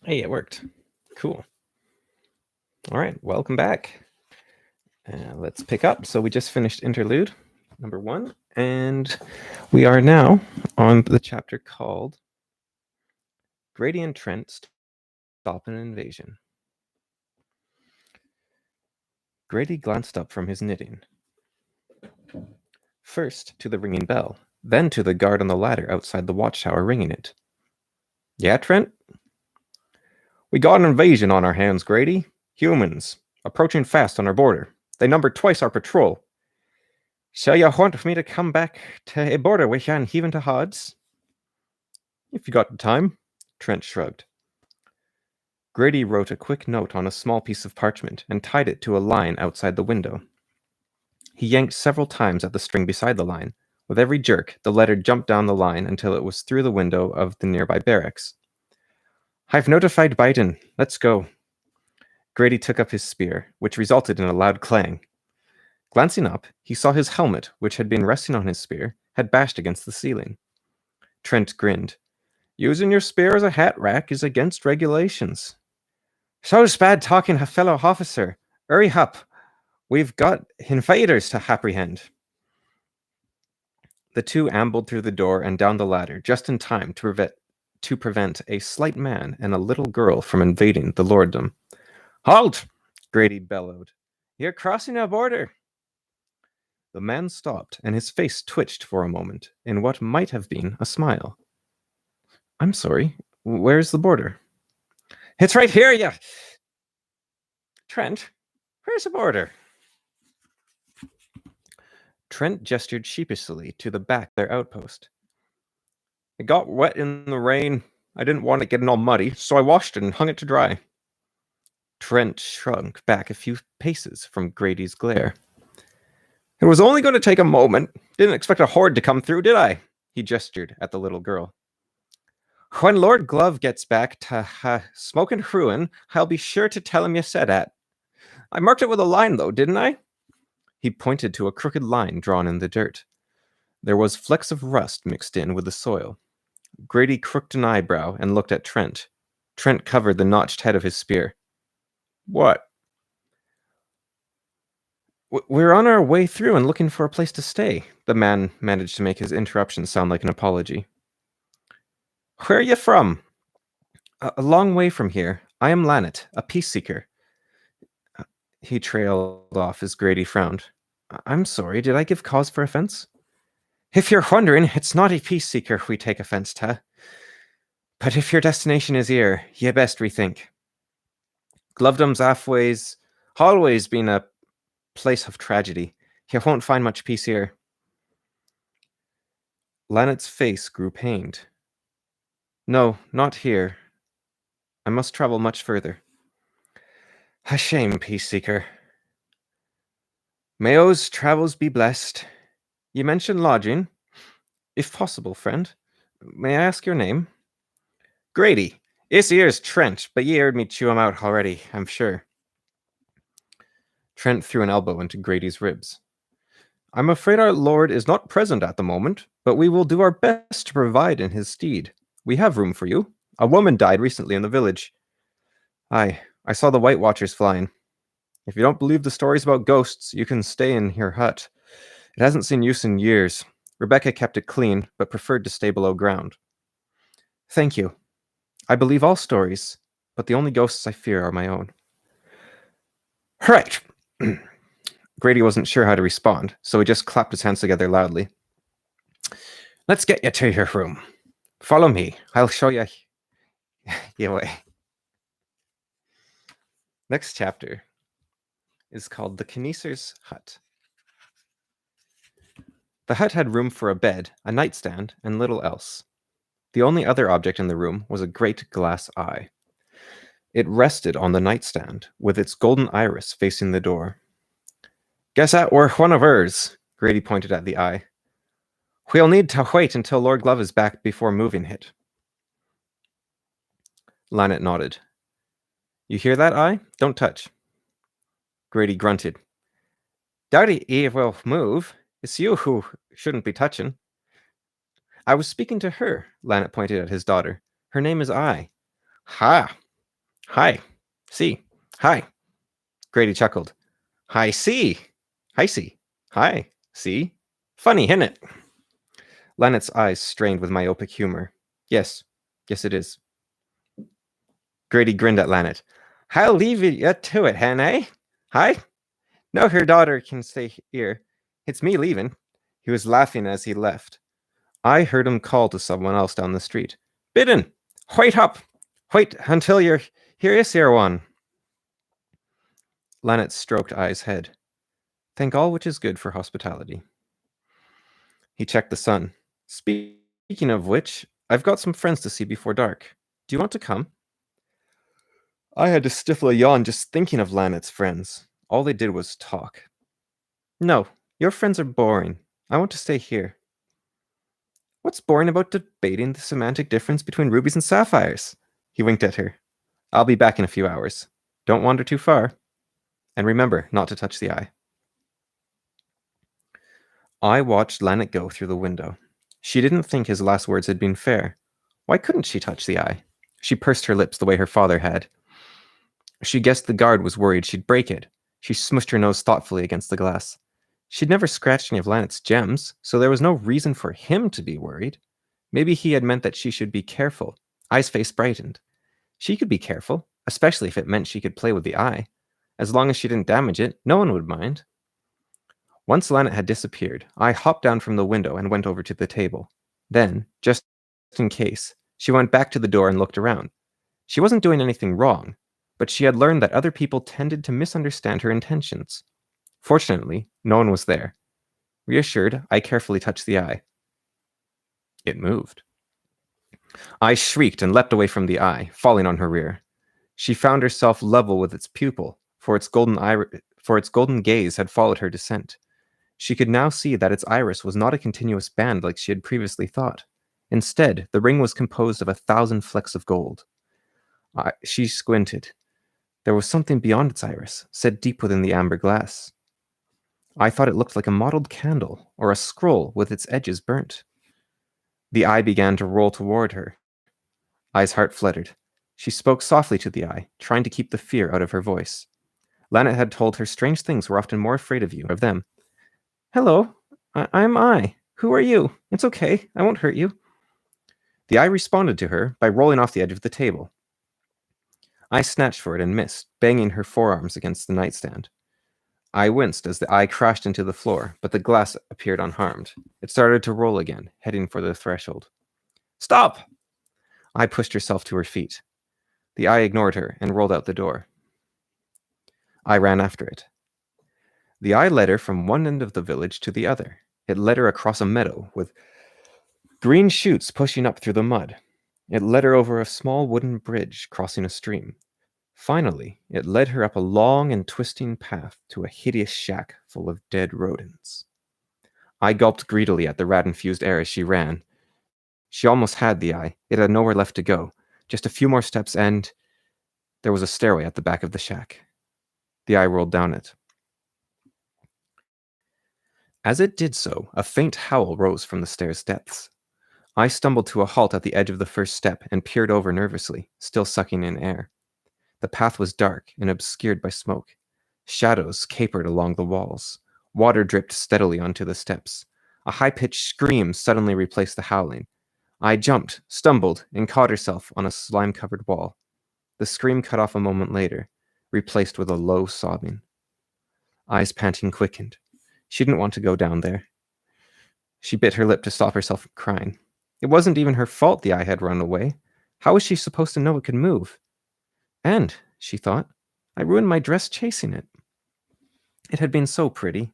Hey, it worked. Cool. All right, welcome back. Let's pick up. So we just finished interlude number 1, and we are now on the chapter called Grady and Trent Stop an Invasion. Grady glanced up from his knitting. First to the ringing bell, then to the guard on the ladder outside the watchtower ringing it. Yeah, Trent? We got an invasion on our hands, Grady. Humans, approaching fast on our border. They number twice our patrol. So you want me to come back to a border with you and heave into odds? If you got the time, Trent shrugged. Grady wrote a quick note on a small piece of parchment and tied it to a line outside the window. He yanked several times at the string beside the line. With every jerk, the letter jumped down the line until it was through the window of the nearby barracks. I've notified Biden. Let's go. Grady took up his spear, which resulted in a loud clang. Glancing up, he saw his helmet, which had been resting on his spear, had bashed against the ceiling. Trent grinned. Using your spear as a hat rack is against regulations. So's bad talking a fellow officer. Hurry up. We've got invaders to apprehend. The two ambled through the door and down the ladder just in time to prevent a slight man and a little girl from invading the lorddom. Halt! Grady bellowed. You're crossing a border. The man stopped, and his face twitched for a moment in what might have been a smile. I'm sorry, where's the border? It's right here, you... Trent, where's the border? Trent gestured sheepishly to the back of their outpost. It got wet in the rain. I didn't want it getting all muddy, so I washed it and hung it to dry. Trent shrunk back a few paces from Grady's glare. It was only going to take a moment. Didn't expect a horde to come through, did I? He gestured at the little girl. When Lord Glove gets back to Smokin' Ruin, I'll be sure to tell him you said that. I marked it with a line, though, didn't I? He pointed to a crooked line drawn in the dirt. There was flecks of rust mixed in with the soil. Grady crooked an eyebrow and looked at Trent. Trent covered the notched head of his spear. What? We're on our way through and looking for a place to stay. The man managed to make his interruption sound like an apology. Where are you from? A long way from here. I am Lanet, a peace seeker. He trailed off as Grady frowned. I'm sorry, did I give cause for offense? If you're wondering, it's not a peace seeker we take offense to. But if your destination is here, ye best rethink. Glovedom's always been a place of tragedy. You won't find much peace here. Lanet's face grew pained. No, not here. I must travel much further. A shame, peace seeker. Mayo's travels be blessed. You mentioned lodging. If possible, friend, may I ask your name? Grady. This here's Trent, but ye heard me chew him out already, I'm sure. Trent threw an elbow into Grady's ribs. I'm afraid our lord is not present at the moment, but we will do our best to provide in his stead. We have room for you. A woman died recently in the village. Aye, I saw the White Watchers flying. If you don't believe the stories about ghosts, you can stay in your hut. It hasn't seen use in years. Rebecca kept it clean, but preferred to stay below ground. Thank you. I believe all stories, but the only ghosts I fear are my own. Right. Grady wasn't sure how to respond, so he just clapped his hands together loudly. Let's get you to your room. Follow me. I'll show you your way. Next chapter is called The Kineser's Hut. The hut had room for a bed, a nightstand, and little else. The only other object in the room was a great glass eye. It rested on the nightstand, with its golden iris facing the door. Guess that were one of hers, Grady pointed at the eye. We'll need to wait until Lord Glove is back before moving it. Lanet nodded. You hear that, eye? Don't touch. Grady grunted. Doubty he will move. It's you who shouldn't be touching. I was speaking to her, Lanet pointed at his daughter. Her name is I. Ha! Hi. See. Hi. Grady chuckled. Hi, see. Hi, see. Hi. See. Funny, isn't it? Lanet's eyes strained with myopic humor. Yes. Yes, it is. Grady grinned at Lanet. I'll leave you to it, hen, eh? Hi? No, her daughter can stay here. It's me leaving. He was laughing as he left. I heard him call to someone else down the street. Bidden! Wait up! Wait until you're here is here one. Lanet stroked I's head. Thank all which is good for hospitality. He checked the sun. Speaking of which, I've got some friends to see before dark. Do you want to come? I had to stifle a yawn just thinking of Lanet's friends. All they did was talk. No, your friends are boring. I want to stay here. What's boring about debating the semantic difference between rubies and sapphires? He winked at her. I'll be back in a few hours. Don't wander too far. And remember not to touch the eye. I watched Lanet go through the window. She didn't think his last words had been fair. Why couldn't she touch the eye? She pursed her lips the way her father had. She guessed the guard was worried she'd break it. She smushed her nose thoughtfully against the glass. She'd never scratched any of Lanet's gems, so there was no reason for him to be worried. Maybe he had meant that she should be careful. I's face brightened. She could be careful, especially if it meant she could play with the eye. As long as she didn't damage it, no one would mind. Once Lanet had disappeared, I hopped down from the window and went over to the table. Then, just in case, she went back to the door and looked around. She wasn't doing anything wrong, but she had learned that other people tended to misunderstand her intentions. Fortunately, no one was there. Reassured, I carefully touched the eye. It moved. I shrieked and leapt away from the eye, falling on her rear. She found herself level with its pupil, for its golden gaze had followed her descent. She could now see that its iris was not a continuous band like she had previously thought. Instead, the ring was composed of 1,000 flecks of gold. She squinted. There was something beyond its iris, set deep within the amber glass. I thought it looked like a mottled candle, or a scroll with its edges burnt. The eye began to roll toward her. I's heart fluttered. She spoke softly to the eye, trying to keep the fear out of her voice. Lanet had told her strange things were often more afraid of them. Hello, I'm I. Who are you? It's okay, I won't hurt you. The eye responded to her by rolling off the edge of the table. I snatched for it and missed, banging her forearms against the nightstand. I winced as the eye crashed into the floor, but the glass appeared unharmed. It started to roll again, heading for the threshold. Stop! I pushed herself to her feet. The eye ignored her and rolled out the door. I ran after it. The eye led her from one end of the village to the other. It led her across a meadow with green shoots pushing up through the mud. It led her over a small wooden bridge crossing a stream. Finally, it led her up a long and twisting path to a hideous shack full of dead rodents. I gulped greedily at the rat-infused air as she ran. She almost had the eye. It had nowhere left to go. Just a few more steps and there was a stairway at the back of the shack. The eye rolled down it. As it did so, a faint howl rose from the stair's depths. I stumbled to a halt at the edge of the first step and peered over nervously, still sucking in air. The path was dark and obscured by smoke. Shadows capered along the walls. Water dripped steadily onto the steps. A high-pitched scream suddenly replaced the howling. I jumped, stumbled, and caught herself on a slime-covered wall. The scream cut off a moment later, replaced with a low sobbing. Eyes panting quickened. She didn't want to go down there. She bit her lip to stop herself from crying. It wasn't even her fault the eye had run away. How was she supposed to know it could move? And, she thought, I ruined my dress chasing it. It had been so pretty.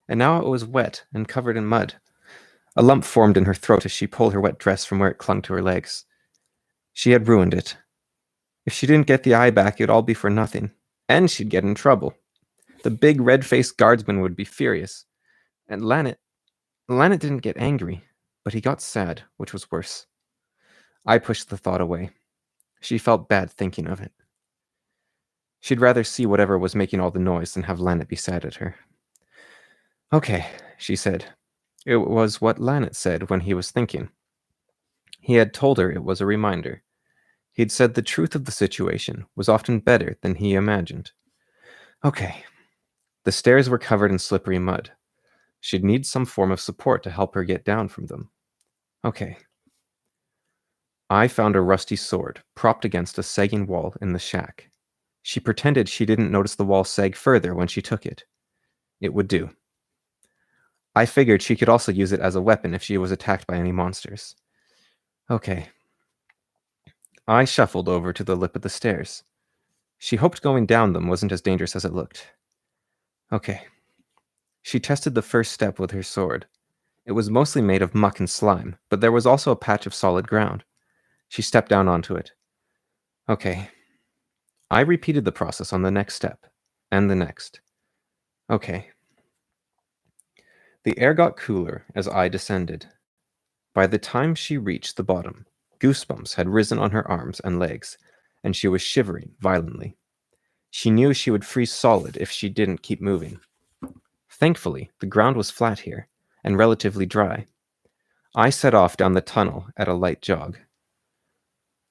And now it was wet and covered in mud. A lump formed in her throat as she pulled her wet dress from where it clung to her legs. She had ruined it. If she didn't get the eye back, it would all be for nothing. And she'd get in trouble. The big red-faced guardsman would be furious. And Lanet didn't get angry, but he got sad, which was worse. I pushed the thought away. She felt bad thinking of it. She'd rather see whatever was making all the noise than have Lanet be sad at her. Okay, she said. It was what Lanet said when he was thinking. He had told her it was a reminder. He'd said the truth of the situation was often better than he imagined. Okay. The stairs were covered in slippery mud. She'd need some form of support to help her get down from them. Okay. I found a rusty sword propped against a sagging wall in the shack. She pretended she didn't notice the wall sag further when she took it. It would do. I figured she could also use it as a weapon if she was attacked by any monsters. Okay. I shuffled over to the lip of the stairs. She hoped going down them wasn't as dangerous as it looked. Okay. She tested the first step with her sword. It was mostly made of muck and slime, but there was also a patch of solid ground. She stepped down onto it. Okay. I repeated the process on the next step, and the next. Okay. The air got cooler as I descended. By the time she reached the bottom, goosebumps had risen on her arms and legs, and she was shivering violently. She knew she would freeze solid if she didn't keep moving. Thankfully, the ground was flat here, and relatively dry. I set off down the tunnel at a light jog.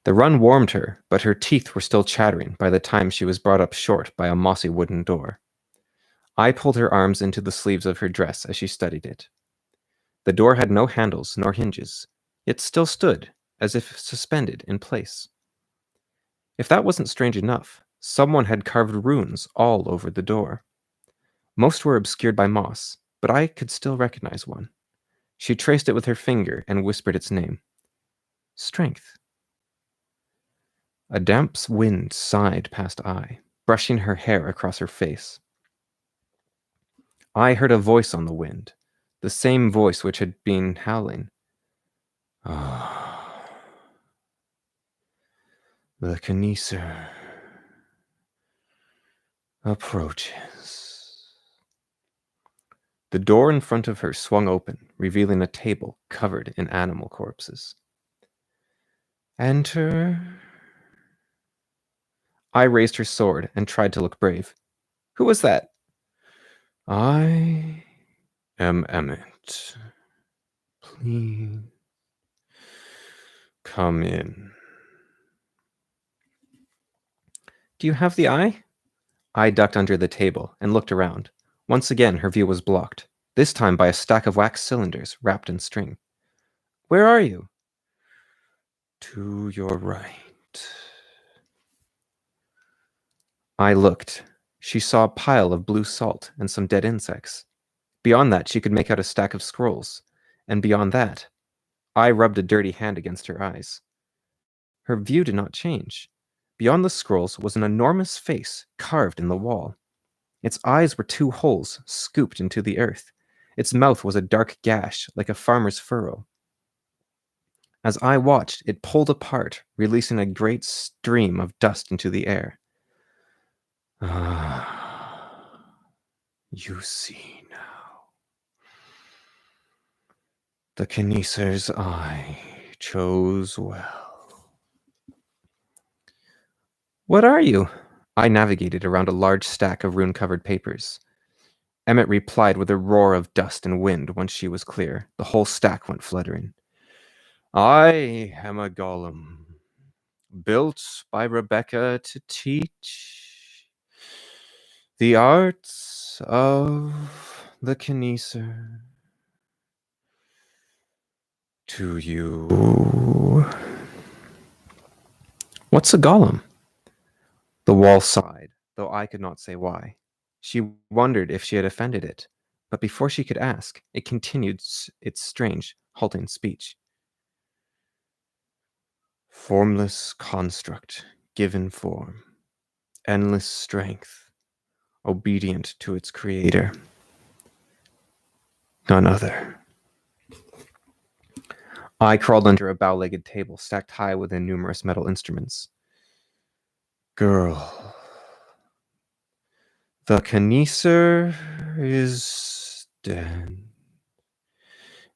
The run warmed her, but her teeth were still chattering by the time she was brought up short by a mossy wooden door. I pulled her arms into the sleeves of her dress as she studied it. The door had no handles nor hinges, yet still stood, as if suspended in place. If that wasn't strange enough, someone had carved runes all over the door. Most were obscured by moss, but I could still recognize one. She traced it with her finger and whispered its name. Strength. A damp wind sighed past I, brushing her hair across her face. I heard a voice on the wind, the same voice which had been howling. Ah, the Kineser approaches. The door in front of her swung open, revealing a table covered in animal corpses. Enter. I raised her sword and tried to look brave. Who was that? I am Emmett. Please come in. Do you have the eye? I ducked under the table and looked around. Once again, her view was blocked, this time by a stack of wax cylinders wrapped in string. Where are you? To your right. I looked. She saw a pile of blue salt and some dead insects. Beyond that, she could make out a stack of scrolls. And beyond that, I rubbed a dirty hand against her eyes. Her view did not change. Beyond the scrolls was an enormous face carved in the wall. Its eyes were two holes scooped into the earth. Its mouth was a dark gash like a farmer's furrow. As I watched, it pulled apart, releasing a great stream of dust into the air. Ah, you see now. The Kineser's eye chose well. What are you? I navigated around a large stack of rune-covered papers. Emmett replied with a roar of dust and wind once she was clear. The whole stack went fluttering. I am a golem, built by Rebecca to teach the arts of the Kineser to you. What's a golem? The wall sighed, though I could not say why. She wondered if she had offended it, but before she could ask, it continued its strange, halting speech. Formless construct, given form, endless strength, obedient to its creator. None other. I crawled under a bow-legged table stacked high within numerous metal instruments. Girl, the Kineser is dead,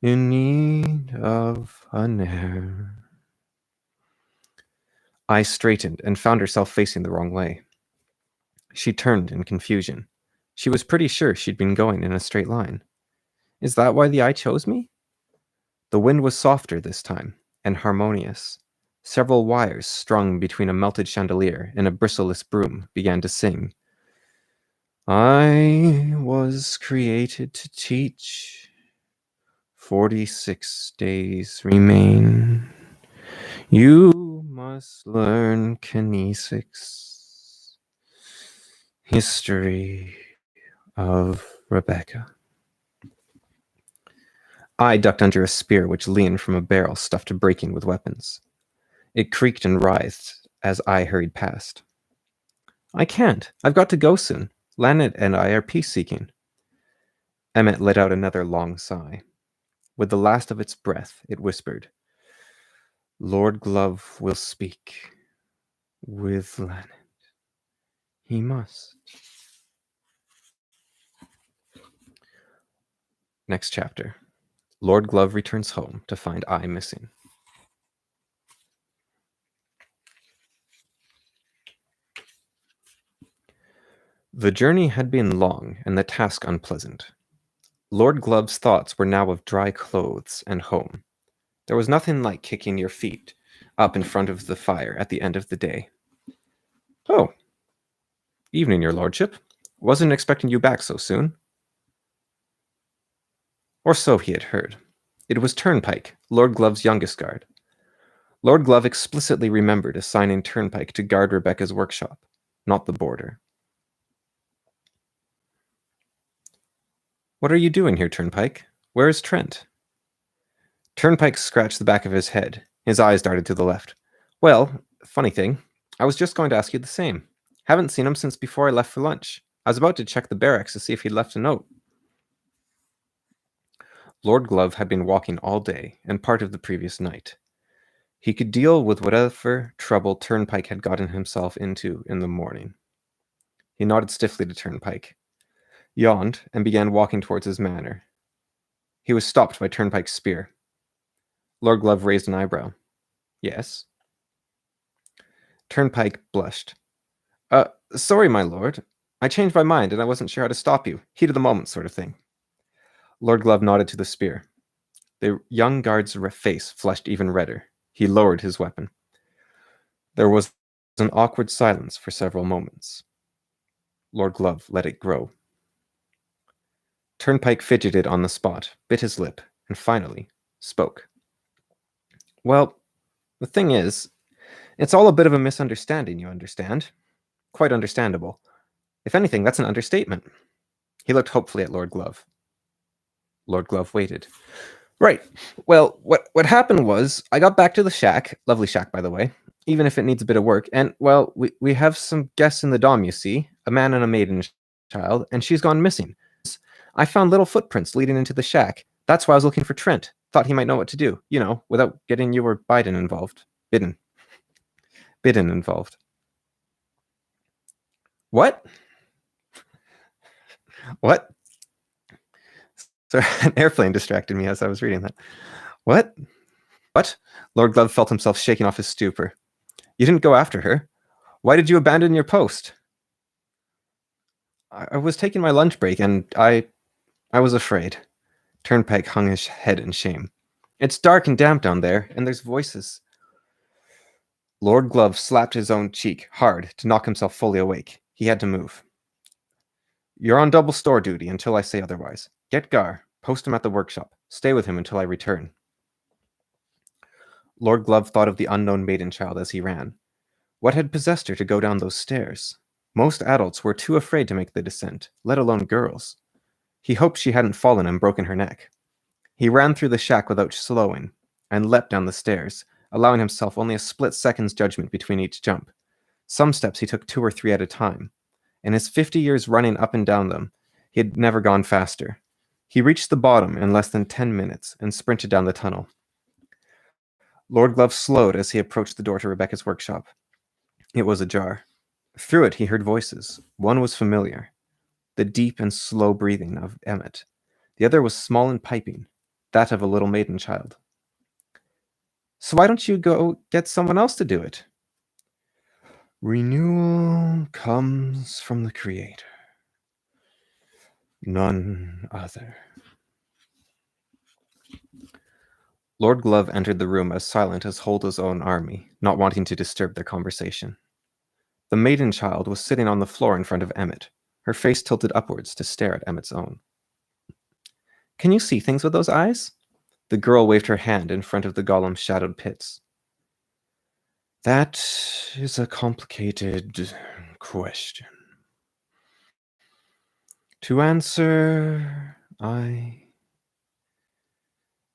in need of an heir. I straightened and found herself facing the wrong way. She turned in confusion. She was pretty sure she'd been going in a straight line. Is that why the eye chose me? The wind was softer this time, and harmonious. Several wires strung between a melted chandelier and a bristleless broom began to sing. I was created to teach. 46 days remain. You must learn kinesics. History of Rebecca. I ducked under a spear which leaned from a barrel stuffed to breaking with weapons. It creaked and writhed as I hurried past. I can't. I've got to go soon. Lanet and I are peace-seeking. Emmett let out another long sigh. With the last of its breath, it whispered, Lord Glove will speak with Lanet. He must. Next chapter. Lord Glove returns home to find I missing. The journey had been long and the task unpleasant. Lord Glove's thoughts were now of dry clothes and home. There was nothing like kicking your feet up in front of the fire at the end of the day. Oh, evening, your lordship. Wasn't expecting you back so soon. Or so he had heard. It was Turnpike, Lord Glove's youngest guard. Lord Glove explicitly remembered assigning Turnpike to guard Rebecca's workshop, not the border. What are you doing here, Turnpike? Where is Trent? Turnpike scratched the back of his head. His eyes darted to the left. Well, funny thing, I was just going to ask you the same. Haven't seen him since before I left for lunch. I was about to check the barracks to see if he'd left a note. Lord Glove had been walking all day and part of the previous night. He could deal with whatever trouble Turnpike had gotten himself into in the morning. He nodded stiffly to Turnpike, yawned, and began walking towards his manor. He was stopped by Turnpike's spear. Lord Glove raised an eyebrow. Yes? Turnpike blushed. Sorry, my lord. I changed my mind and I wasn't sure how to stop you. Heat of the moment sort of thing. Lord Glove nodded to the spear. The young guard's face flushed even redder. He lowered his weapon. There was an awkward silence for several moments. Lord Glove let it grow. Turnpike fidgeted on the spot, bit his lip, and finally spoke. Well, the thing is, it's all a bit of a misunderstanding, you understand? Quite understandable. If anything, that's an understatement. He looked hopefully at Lord Glove. Lord Glove waited. Right. Well, what happened was I got back to the shack, lovely shack, by the way, even if it needs a bit of work, and, well, we have some guests in the dom, you see, a man and a maiden child, and she's gone missing. I found little footprints leading into the shack. That's why I was looking for Trent. Thought he might know what to do, without getting you or Bidden involved. Bidden involved. What? What? Sorry, an airplane distracted me as I was reading that. What? What? Lord Glove felt himself shaking off his stupor. You didn't go after her. Why did you abandon your post? I was taking my lunch break, and I was afraid. Turnpike hung his head in shame. It's dark and damp down there, and there's voices. Lord Glove slapped his own cheek hard to knock himself fully awake. He had to move. You're on double store duty until I say otherwise. Get Gar. Post him at the workshop. Stay with him until I return. Lord Glove thought of the unknown maiden child as he ran. What had possessed her to go down those stairs? Most adults were too afraid to make the descent, let alone girls. He hoped she hadn't fallen and broken her neck. He ran through the shack without slowing, and leapt down the stairs, allowing himself only a split second's judgment between each jump. Some steps he took 2 or 3 at a time. In his 50 years running up and down them, he had never gone faster. He reached the bottom in less than 10 minutes and sprinted down the tunnel. Lord Glove slowed as he approached the door to Rebecca's workshop. It was ajar. Through it he heard voices. One was familiar, the deep and slow breathing of Emmett. The other was small and piping, that of a little maiden child. So why don't you go get someone else to do it? Renewal comes from the Creator. None other. Lord Glove entered the room as silent as Holda's own army, not wanting to disturb their conversation. The maiden child was sitting on the floor in front of Emmet, her face tilted upwards to stare at Emmet's own. Can you see things with those eyes? The girl waved her hand in front of the golem's shadowed pits. That is a complicated question. To answer,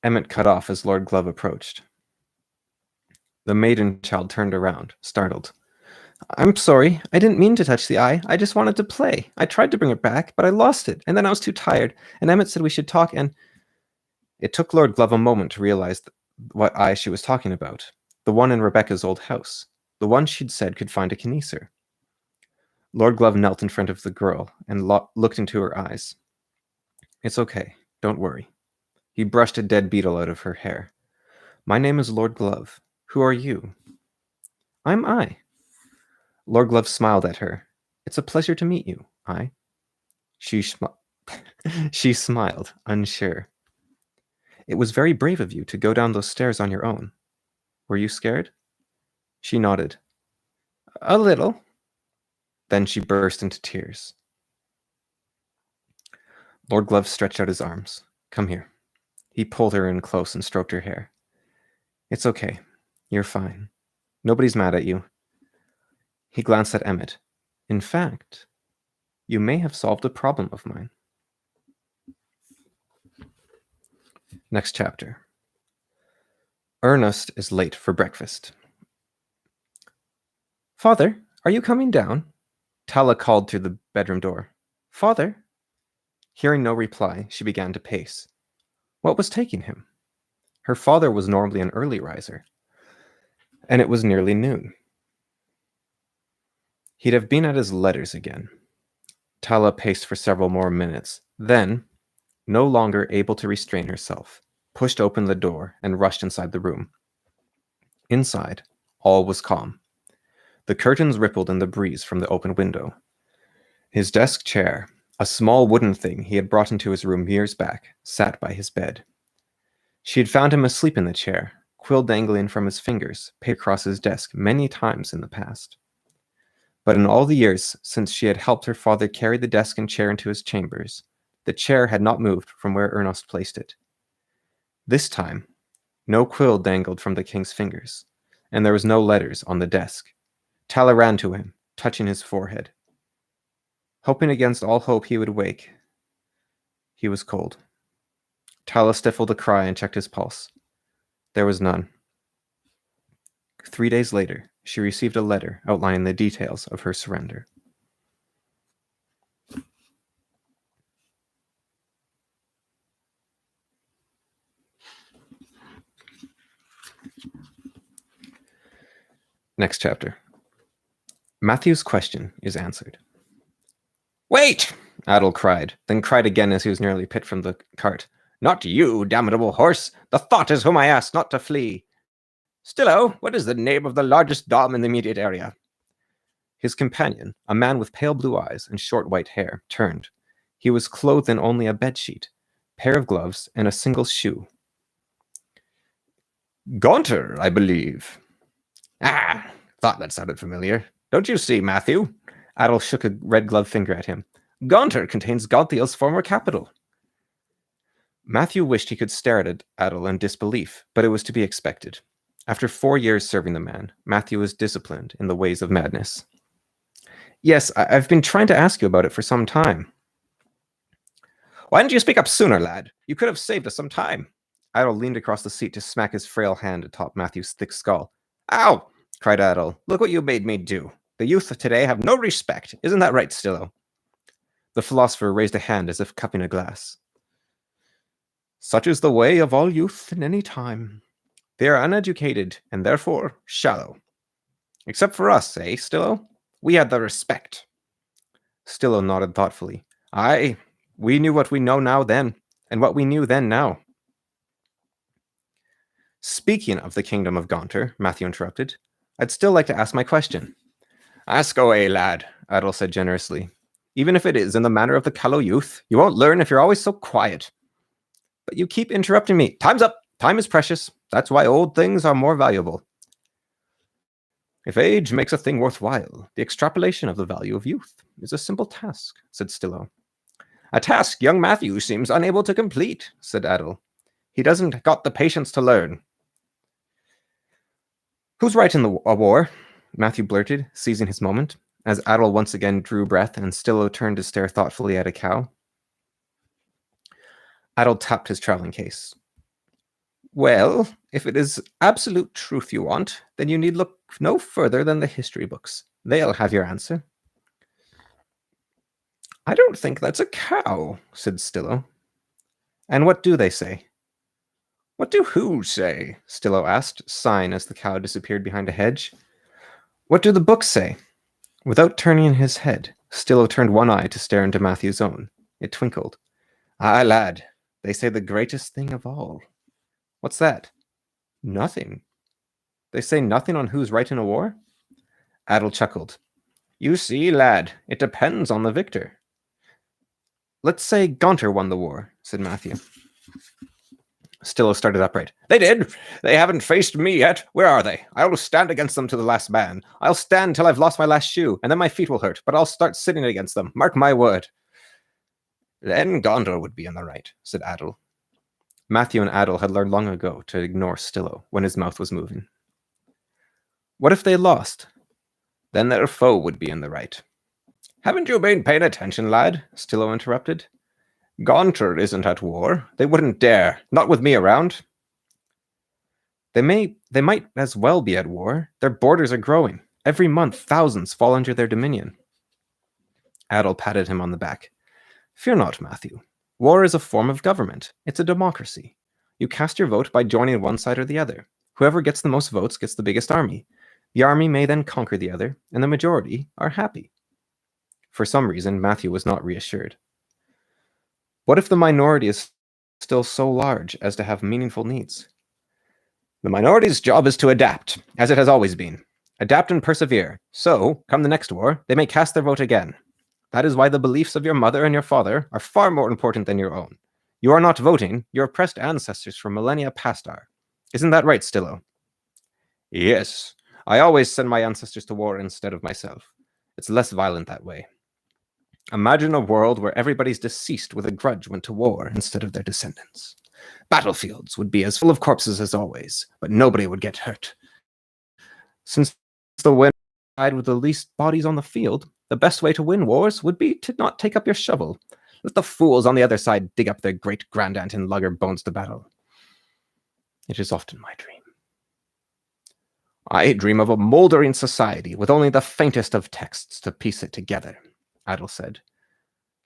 Emmet cut off as Lord Glove approached. The maiden child turned around, startled. I'm sorry, I didn't mean to touch the eye. I just wanted to play. I tried to bring it back, but I lost it, and then I was too tired, and Emmet said we should talk, and... It took Lord Glove a moment to realize what eye she was talking about. The one in Rebecca's old house. The one she'd said could find a kineser. Lord Glove knelt in front of the girl and looked into her eyes. It's okay. Don't worry. He brushed a dead beetle out of her hair. My name is Lord Glove. Who are you? I'm I. Lord Glove smiled at her. It's a pleasure to meet you, I. She smiled, unsure. It was very brave of you to go down those stairs on your own. Were you scared? She nodded. A little. Then she burst into tears. Lord Glove stretched out his arms. Come here. He pulled her in close and stroked her hair. It's okay. You're fine. Nobody's mad at you. He glanced at Emmet. In fact, you may have solved a problem of mine. Next chapter. Ernest is late for breakfast. Father, are you coming down? Tala called through the bedroom door. Father? Hearing no reply, she began to pace. What was taking him? Her father was normally an early riser, and it was nearly noon. He'd have been at his letters again. Tala paced for several more minutes, then, no longer able to restrain herself, pushed open the door and rushed inside the room. Inside, all was calm. The curtains rippled in the breeze from the open window. His desk chair, a small wooden thing he had brought into his room years back, sat by his bed. She had found him asleep in the chair, quill dangling from his fingers, paid across his desk many times in the past. But in all the years since she had helped her father carry the desk and chair into his chambers, the chair had not moved from where Ernest placed it. This time, no quill dangled from the king's fingers, and there was no letters on the desk. Tala ran to him, touching his forehead. Hoping against all hope he would wake. He was cold. Tala stifled a cry and checked his pulse. There was none. 3 days later, she received a letter outlining the details of her surrender. Next chapter. Matthew's question is answered. Wait! Adol cried, then cried again as he was nearly put from the cart. Not you, damnable horse! The thought is whom I asked not to flee. Stillo, what is the name of the largest dom in the immediate area? His companion, a man with pale blue eyes and short white hair, turned. He was clothed in only a bedsheet, pair of gloves, and a single shoe. Gaunter, I believe. Ah, thought that sounded familiar. Don't you see, Matthew? Adol shook a red-gloved finger at him. Gaunter contains Gauntheil's former capital. Matthew wished he could stare at Adol in disbelief, but it was to be expected. After 4 years serving the man, Matthew was disciplined in the ways of madness. Yes, I've been trying to ask you about it for some time. Why didn't you speak up sooner, lad? You could have saved us some time. Adol leaned across the seat to smack his frail hand atop Matthew's thick skull. Ow! Cried Adol. Look what you made me do. The youth of today have no respect. Isn't that right, Stillo? The philosopher raised a hand as if cupping a glass. Such is the way of all youth in any time. They are uneducated, and therefore shallow. Except for us, eh, Stillo? We had the respect. Stillo nodded thoughtfully. Aye, we knew what we know now then, and what we knew then now. Speaking of the kingdom of Gaunter, Matthew interrupted, I'd still like to ask my question. Ask away, lad, Adol said generously. Even if it is in the manner of the callow youth, you won't learn if you're always so quiet. But you keep interrupting me. Time's up! Time is precious. That's why old things are more valuable. If age makes a thing worthwhile, the extrapolation of the value of youth is a simple task, said Stillo. A task young Matthew seems unable to complete, said Adel. He doesn't got the patience to learn. Who's right in a war? Matthew blurted, seizing his moment, as Adel once again drew breath and Stillo turned to stare thoughtfully at a cow. Adel tapped his traveling case. Well, if it is absolute truth you want, then you need look no further than the history books. They'll have your answer. I don't think that's a cow, said Stillo. And what do they say? What do who say? Stillo asked, sighing as the cow disappeared behind a hedge. What do the books say? Without turning his head, Stillo turned one eye to stare into Matthew's own. It twinkled. Ah, lad, they say the greatest thing of all. What's that? Nothing. They say nothing on who's right in a war? Adel chuckled. You see, lad, it depends on the victor. Let's say Gaunter won the war, said Matthew. Stillo started upright. They did. They haven't faced me yet. Where are they? I'll stand against them to the last man. I'll stand till I've lost my last shoe, and then my feet will hurt, but I'll start sitting against them. Mark my word. Then Gondor would be on the right, said Adel. Matthew and Adel had learned long ago to ignore Stillo when his mouth was moving. What if they lost? Then their foe would be in the right. Haven't you been paying attention, lad? Stillo interrupted. Gaunter isn't at war. They wouldn't dare. Not with me around. They might as well be at war. Their borders are growing. Every month, thousands fall under their dominion. Adel patted him on the back. Fear not, Matthew. War is a form of government. It's a democracy. You cast your vote by joining one side or the other. Whoever gets the most votes gets the biggest army. The army may then conquer the other, and the majority are happy. For some reason, Matthew was not reassured. What if the minority is still so large as to have meaningful needs? The minority's job is to adapt, as it has always been. Adapt and persevere. So, come the next war, they may cast their vote again. That is why the beliefs of your mother and your father are far more important than your own. You are not voting, your oppressed ancestors from millennia past are. Isn't that right, Stillo? Yes. I always send my ancestors to war instead of myself. It's less violent that way. Imagine a world where everybody's deceased with a grudge went to war instead of their descendants. Battlefields would be as full of corpses as always, but nobody would get hurt. Since the win side with the least bodies on the field, the best way to win wars would be to not take up your shovel. Let the fools on the other side dig up their great-grandaunt and lug her bones to battle. It is often my dream. I dream of a mouldering society with only the faintest of texts to piece it together, Adel said.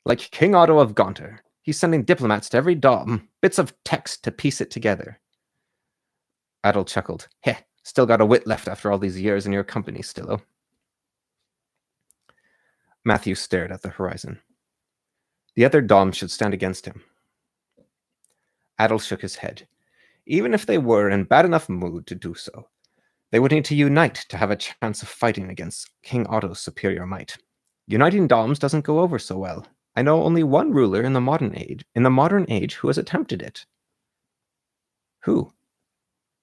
Like King Otto of Gaunter, he's sending diplomats to every dom, bits of text to piece it together. Adel chuckled. Heh, still got a wit left after all these years in your company, Stillo. Matthew stared at the horizon. The other doms should stand against him. Adel shook his head. Even if they were in bad enough mood to do so, they would need to unite to have a chance of fighting against King Otto's superior might. Uniting doms doesn't go over so well. I know only one ruler in the modern age who has attempted it. Who?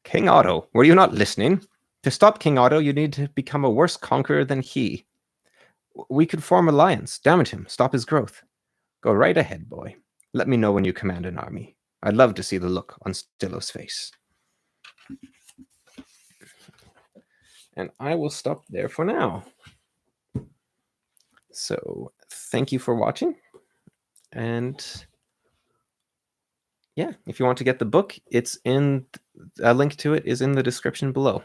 King Otto. Were you not listening? To stop King Otto, you need to become a worse conqueror than he. We could form an alliance, damage him, stop his growth. Go right ahead, boy. Let me know when you command an army. I'd love to see the look on Stillo's face. And I will stop there for now. So, thank you for watching. And yeah, if you want to get the book, it's in a link to it is in the description below.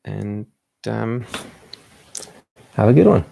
And have a good one.